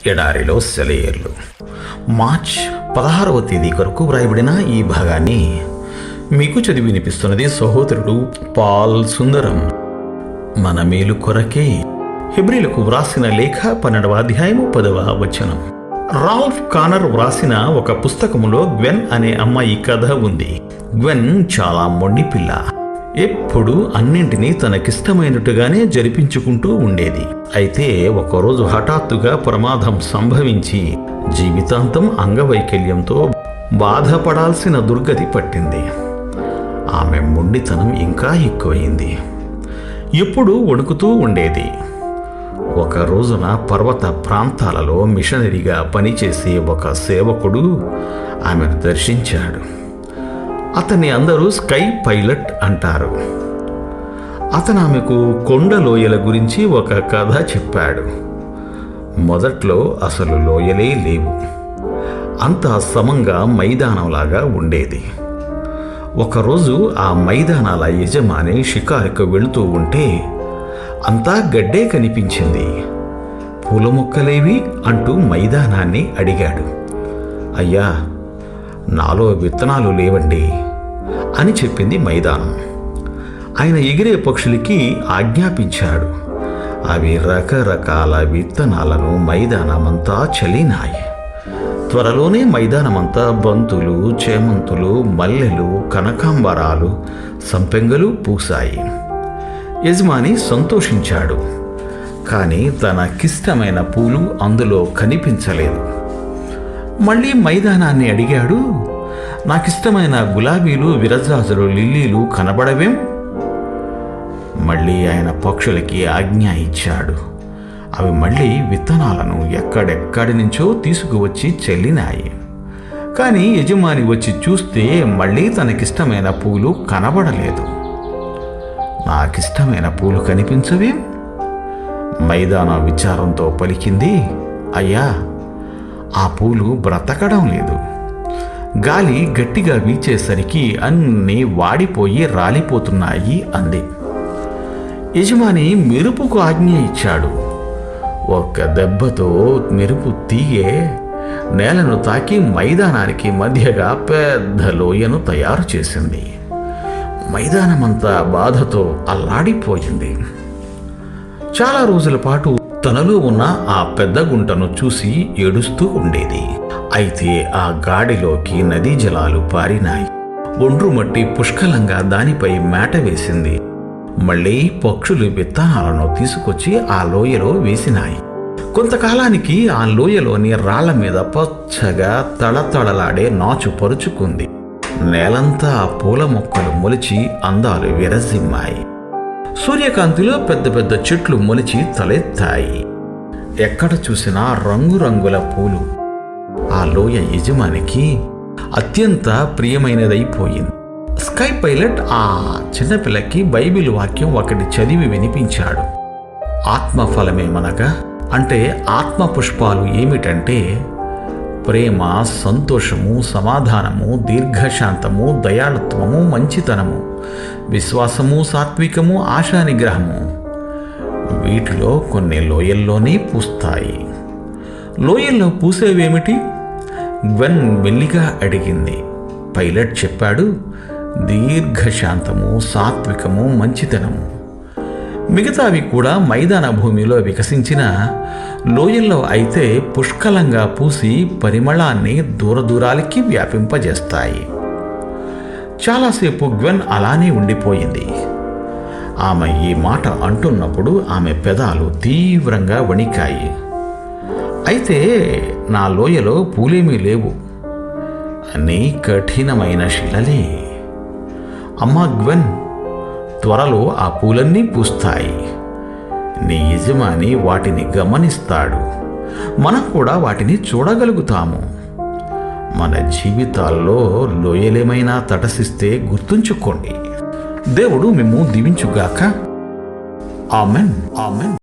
ఎడారిలో సెలయేర్లు. మార్చ్ 16వ తేదీ కొరకు వ్రాయబడిన ఈ భాగాన్ని మీకు చదివి వినిపిస్తున్నది సహోదరుడు పాల్ సుందరం. మన మేలు కొరకే హెబ్రీలకు వ్రాసిన లేఖ 12వ అధ్యాయము 10వ వచనం. రాల్ఫ్ కానర్ వ్రాసిన ఒక పుస్తకములో గ్వెన్ అనే అమ్మాయి కథ ఉంది. గ్వెన్ చాలా మొండి పిల్ల. ఎప్పుడు అన్నింటినీ తనకిష్టమైనట్టుగానే జరిపించుకుంటూ ఉండేది. అయితే ఒకరోజు హఠాత్తుగా ప్రమాదం సంభవించి జీవితాంతం అంగవైకల్యంతో బాధపడాల్సిన దుర్గతి పట్టింది. ఆమె మొండితనం ఇంకా ఎక్కువైంది. ఎప్పుడూ వణుకుతూ ఉండేది. ఒక రోజున పర్వత ప్రాంతాలలో మిషనరీగా పనిచేసే ఒక సేవకుడు ఆమెను దర్శించాడు. అతన్ని అందరూ స్కై పైలట్ అంటారు. అతను ఆమెకు కొండ లోయల గురించి ఒక కథ చెప్పాడు. మొదట్లో అసలు లోయలే లేవు. అంతా సమంగా మైదానంలాగా ఉండేది. ఒకరోజు ఆ మైదానాల యజమాని షికారుకు వెళుతూ ఉంటే అంతా గడ్డే కనిపించింది. పూల మొక్కలేవి అంటూ మైదానాన్ని అడిగాడు. అయ్యా, నాలో విత్తనాలు లేవండి అని చెప్పింది మైదానం. ఆయన ఎగిరే పక్షులకి ఆజ్ఞాపించాడు. అవి రకరకాల విత్తనాలను మైదానమంతా చల్లినాయి. త్వరలోనే మైదానమంతా బంతులు, చేమంతులు, మల్లెలు, కనకాంబరాలు, సంపెంగలు పూసాయి. యజమాని సంతోషించాడు. కానీ తనకిష్టమైన పూలు అందులో కనిపించలేదు. మళ్ళీ మైదానాన్ని అడిగాడు. నాకిష్టమైన గులాబీలు, విరజాజులు, లిల్లీలు కనబడవేం? మళ్ళీ ఆయన పక్షులకి ఆజ్ఞ ఇచ్చాడు. అవి మళ్ళీ విత్తనాలను ఎక్కడెక్కడి నుంచో తీసుకువచ్చి చెల్లినాయి. కానీ యజమాని వచ్చి చూస్తే మళ్ళీ తనకిష్టమైన పూలు కనబడలేదు. నాకిష్టమైన పూలు కనిపించవేం? మైదాన విచారంతో పలికింది. అయ్యా, ఆ పూలు బ్రతకడం లేదు. గాలి గట్టిగా వీచేసరికి అన్నీ వాడిపోయి రాలిపోతున్నాయి అంది. యజమాని మెరుపుకు ఆజ్ఞ ఇచ్చాడు. ఒక్క దెబ్బతో మెరుపు తీగే నేలను తాకి మైదానానికి మధ్యగా పెద్ద లోయను తయారు చేసింది. మైదానమంతా బాధతో అల్లాడిపోయింది. చాలా రోజుల పాటు తనలో ఉన్న ఆ పెద్ద గుంటను చూసి ఏడుస్తూ ఉండేది. అయితే ఆ గాడిలోకి నదీ జలాలు పారినాయి. ఒండ్రు మట్టి పుష్కలంగా దానిపై మేట వేసింది. మళ్ళీ పక్షులు విత్తనాలను తీసుకొచ్చి ఆ లోయలో వేసినాయి. కొంతకాలానికి ఆ లోయలోని రాళ్ల మీద పచ్చగా తళతళలాడే నాచు పరుచుకుంది. నేలంతా పూల మొక్కలు మొలిచి అందాలు విరజిమ్మాయి. సూర్యకాంతిలో పెద్ద పెద్ద చెట్లు మొలిచి తలెత్తాయి. ఎక్కడ చూసినా రంగురంగుల పూలు. ఆ లోయ యజమానికి అత్యంత ప్రియమైనదైపోయింది. స్కై పైలట్ ఆ చిన్నపిల్లకి బైబిల్ వాక్యం ఒకటి చదివి వినిపించాడు. ఆత్మఫలమేమనగా అంటే ఆత్మ పుష్పాలు ఏమిటంటే ప్రేమ, సంతోషము, సమాధానము, దీర్ఘశాంతము, దయాళుత్వము, మంచితనము, విశ్వాసము, సాత్వికము, ఆశానిగ్రహము. వీటిలో కొన్ని లోయల్లోనే పూస్తాయి. లోయల్లో పూసేవేమిటి? గ్వెన్ మెల్లిగా అడిగింది. పైలట్ చెప్పాడు. దీర్ఘశాంతము, సాత్వికము, మంచితనము. మిగతావి కూడా మైదాన భూమిలో వికసించిన లోయల్లో అయితే పుష్కలంగా పూసి పరిమళాన్ని దూరదూరాలకి వ్యాపింపజేస్తాయి. చాలాసేపు గ్వెన్ అలానే ఉండిపోయింది. ఆమె ఈ మాట అంటున్నప్పుడు ఆమె పెదాలు తీవ్రంగా వణికాయి. అయితే నా లోయలో పూలేమీ లేవు, అన్నీ కఠినమైన శిలలే. అమ్మా గ్వెన్, త్వరలో ఆ పూలన్నీ పూస్తాయి. నీ యజమాని వాటిని గమనిస్తాడు. మనం కూడా వాటిని చూడగలుగుతాము. మన జీవితాల్లో లోయలేమైనా తటసిస్తే గుర్తుంచుకోండి. దేవుడు మిమ్ము దీవించుగాక. ఆమెన్. ఆమెన్.